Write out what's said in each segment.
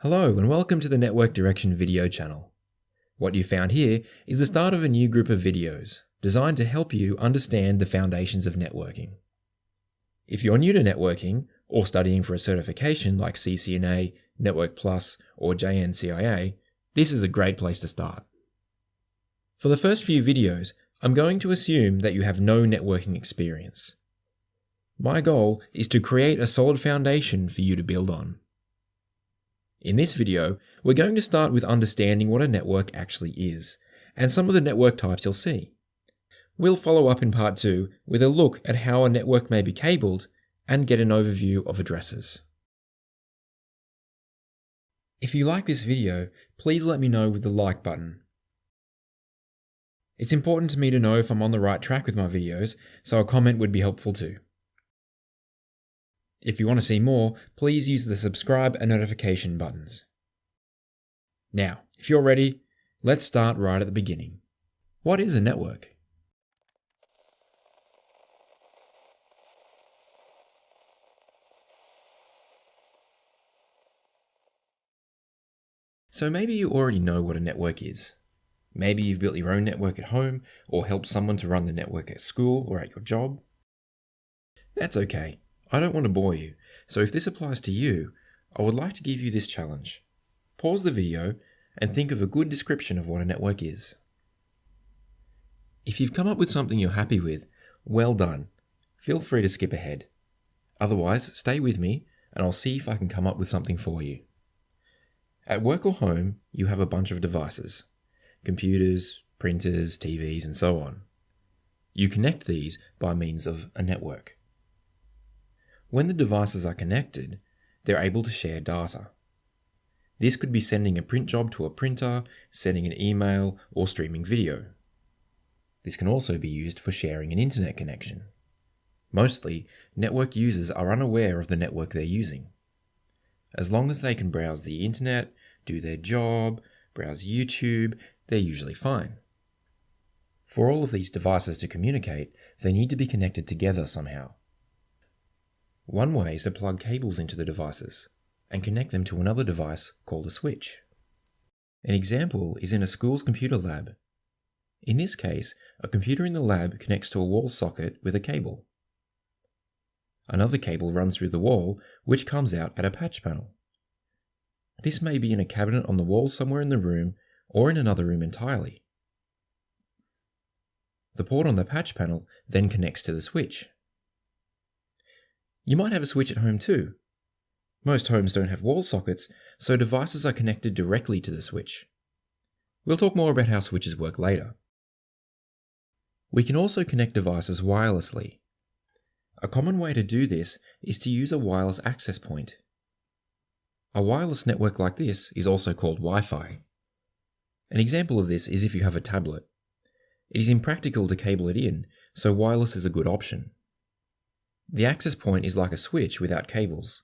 Hello and welcome to the Network Direction video channel. What you found here is the start of a new group of videos designed to help you understand the foundations of networking. If you're new to networking or studying for a certification like CCNA, Network Plus or JNCIA, this is a great place to start. For the first few videos, I'm going to assume that you have no networking experience. My goal is to create a solid foundation for you to build on. In this video, we're going to start with understanding what a network actually is, and some of the network types you'll see. We'll follow up in part 2 with a look at how a network may be cabled and get an overview of addresses. If you like this video, please let me know with the like button. It's important to me to know if I'm on the right track with my videos, so a comment would be helpful too. If you want to see more, please use the subscribe and notification buttons. Now, if you're ready, let's start right at the beginning. What is a network? So maybe you already know what a network is. Maybe you've built your own network at home or helped someone to run the network at school or at your job. That's okay. I don't want to bore you, so if this applies to you, I would like to give you this challenge. Pause the video and think of a good description of what a network is. If you've come up with something you're happy with, well done. Feel free to skip ahead. Otherwise, stay with me and I'll see if I can come up with something for you. At work or home, you have a bunch of devices. Computers, printers, TVs, and so on. You connect these by means of a network. When the devices are connected, they're able to share data. This could be sending a print job to a printer, sending an email, or streaming video. This can also be used for sharing an internet connection. Mostly, network users are unaware of the network they're using. As long as they can browse the internet, do their job, browse YouTube, they're usually fine. For all of these devices to communicate, they need to be connected together somehow. One way is to plug cables into the devices and connect them to another device called a switch. An example is in a school's computer lab. In this case, a computer in the lab connects to a wall socket with a cable. Another cable runs through the wall, which comes out at a patch panel. This may be in a cabinet on the wall somewhere in the room or in another room entirely. The port on the patch panel then connects to the switch. You might have a switch at home too. Most homes don't have wall sockets, so devices are connected directly to the switch. We'll talk more about how switches work later. We can also connect devices wirelessly. A common way to do this is to use a wireless access point. A wireless network like this is also called Wi-Fi. An example of this is if you have a tablet. It is impractical to cable it in, so wireless is a good option. The access point is like a switch without cables.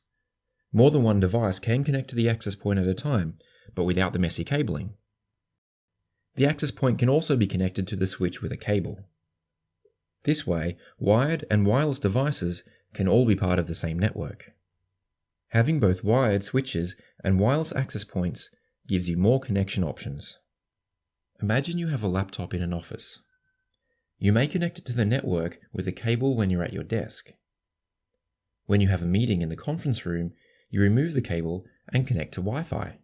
More than one device can connect to the access point at a time, but without the messy cabling. The access point can also be connected to the switch with a cable. This way, wired and wireless devices can all be part of the same network. Having both wired switches and wireless access points gives you more connection options. Imagine you have a laptop in an office. You may connect it to the network with a cable when you're at your desk. When you have a meeting in the conference room, you remove the cable and connect to Wi-Fi.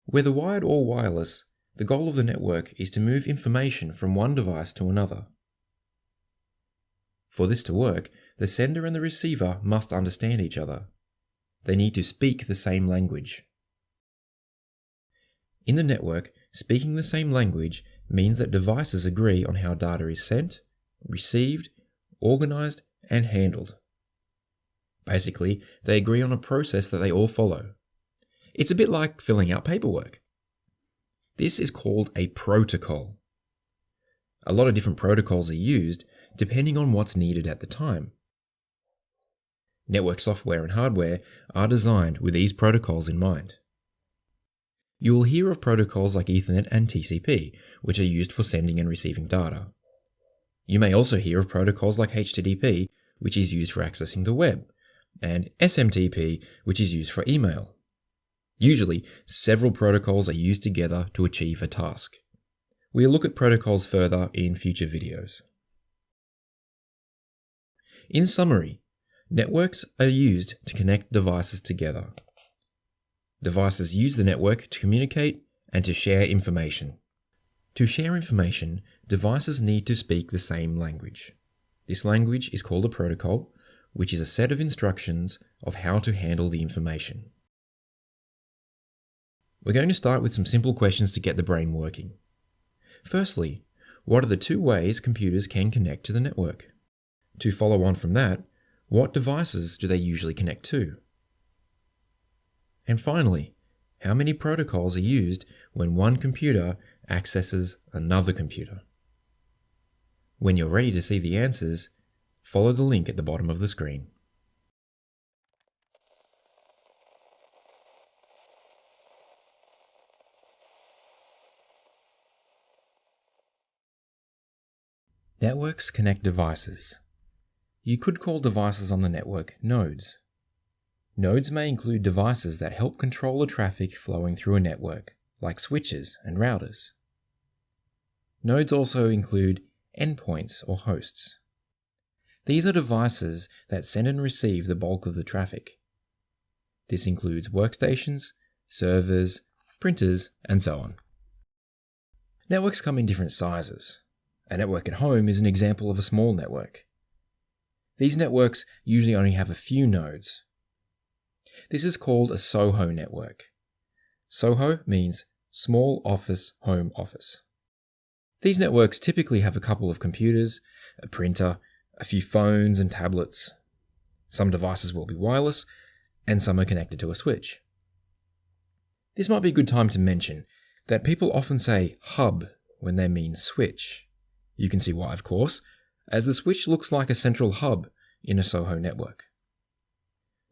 Whether wired or wireless, the goal of the network is to move information from one device to another. For this to work, the sender and the receiver must understand each other. They need to speak the same language. In the network, speaking the same language means that devices agree on how data is sent, received, organized, and handled. Basically, they agree on a process that they all follow. It's a bit like filling out paperwork. This is called a protocol. A lot of different protocols are used depending on what's needed at the time. Network software and hardware are designed with these protocols in mind. You will hear of protocols like Ethernet and TCP, which are used for sending and receiving data. You may also hear of protocols like HTTP, which is used for accessing the web, and SMTP, which is used for email. Usually, several protocols are used together to achieve a task. We'll look at protocols further in future videos. In summary, networks are used to connect devices together. Devices use the network to communicate and to share information. To share information, devices need to speak the same language. This language is called a protocol, which is a set of instructions of how to handle the information. We're going to start with some simple questions to get the brain working. Firstly, what are the two ways computers can connect to the network? To follow on from that, what devices do they usually connect to? And finally, how many protocols are used when one computer accesses another computer? When you're ready to see the answers, follow the link at the bottom of the screen. Networks connect devices. You could call devices on the network nodes. Nodes may include devices that help control the traffic flowing through a network, like switches and routers. Nodes also include endpoints or hosts. These are devices that send and receive the bulk of the traffic. This includes workstations, servers, printers, and so on. Networks come in different sizes. A network at home is an example of a small network. These networks usually only have a few nodes. This is called a SOHO network. SOHO means Small Office Home Office. These networks typically have a couple of computers, a printer, a few phones and tablets. Some devices will be wireless, and some are connected to a switch. This might be a good time to mention that people often say hub when they mean switch. You can see why, of course, as the switch looks like a central hub in a SOHO network.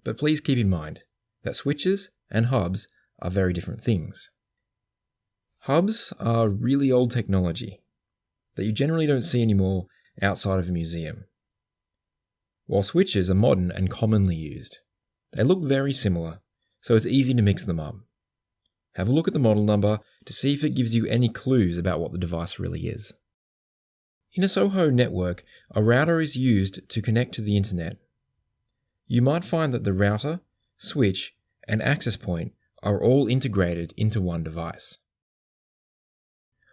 But please keep in mind that switches and hubs are very different things. Hubs are really old technology that you generally don't see anymore outside of a museum, while switches are modern and commonly used. They look very similar, so it's easy to mix them up. Have a look at the model number to see if it gives you any clues about what the device really is. In a SOHO network, a router is used to connect to the internet. You might find that the router, switch, and access point are all integrated into one device.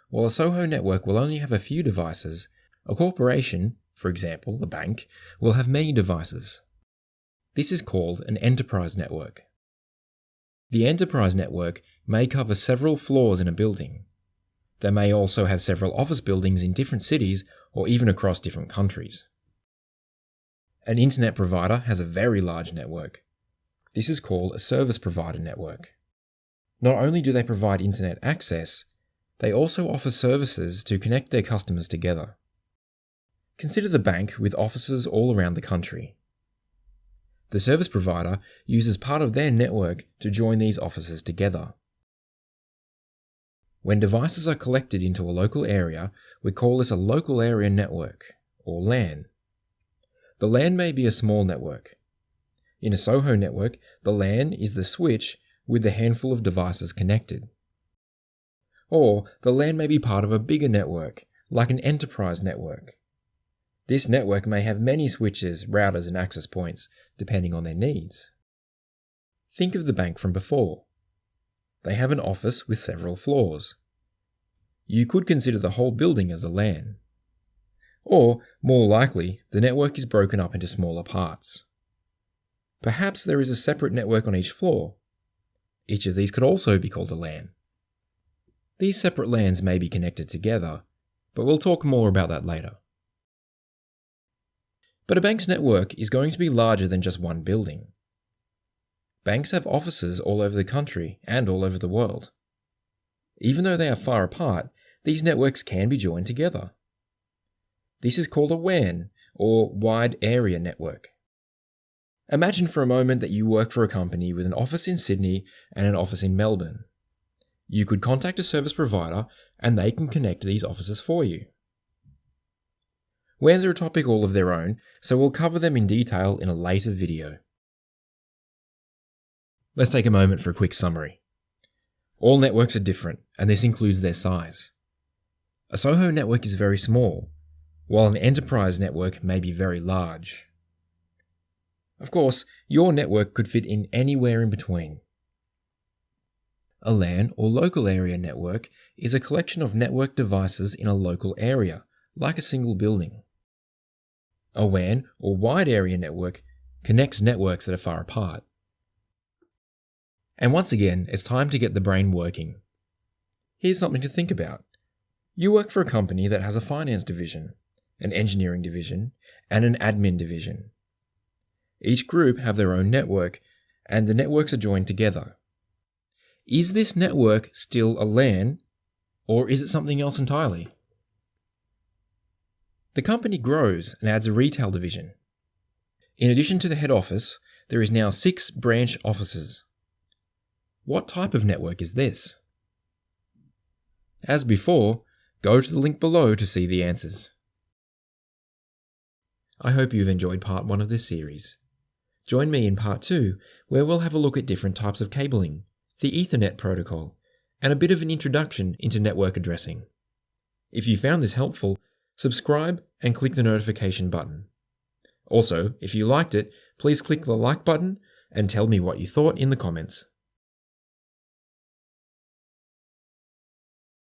While a SOHO network will only have a few devices, a corporation, for example a bank, will have many devices. This is called an enterprise network. The enterprise network may cover several floors in a building. They may also have several office buildings in different cities or even across different countries. An internet provider has a very large network. This is called a service provider network. Not only do they provide internet access, they also offer services to connect their customers together. Consider the bank with offices all around the country. The service provider uses part of their network to join these offices together. When devices are collected into a local area, we call this a local area network, or LAN. The LAN may be a small network. In a SOHO network, the LAN is the switch with the handful of devices connected. Or the LAN may be part of a bigger network, like an enterprise network. This network may have many switches, routers, and access points, depending on their needs. Think of the bank from before. They have an office with several floors. You could consider the whole building as a LAN. Or, more likely, the network is broken up into smaller parts. Perhaps there is a separate network on each floor. Each of these could also be called a LAN. These separate LANs may be connected together, but we'll talk more about that later. But a bank's network is going to be larger than just one building. Banks have offices all over the country and all over the world. Even though they are far apart, these networks can be joined together. This is called a WAN, or Wide Area Network. Imagine for a moment that you work for a company with an office in Sydney and an office in Melbourne. You could contact a service provider and they can connect these offices for you. WANs are a topic all of their own, so we'll cover them in detail in a later video. Let's take a moment for a quick summary. All networks are different, and this includes their size. A SOHO network is very small, while an enterprise network may be very large. Of course, your network could fit in anywhere in between. A LAN or local area network is a collection of network devices in a local area, like a single building. A WAN or wide area network connects networks that are far apart. And once again, it's time to get the brain working. Here's something to think about. You work for a company that has a finance division, an engineering division, and an admin division. Each group have their own network, and the networks are joined together. Is this network still a LAN, or is it something else entirely? The company grows and adds a retail division. In addition to the head office, there is now 6 branch offices. What type of network is this? As before, go to the link below to see the answers. I hope you've enjoyed part 1 of this series. Join me in part 2, where we'll have a look at different types of cabling, the Ethernet protocol, and a bit of an introduction into network addressing. If you found this helpful, subscribe and click the notification button. Also, if you liked it, please click the like button and tell me what you thought in the comments.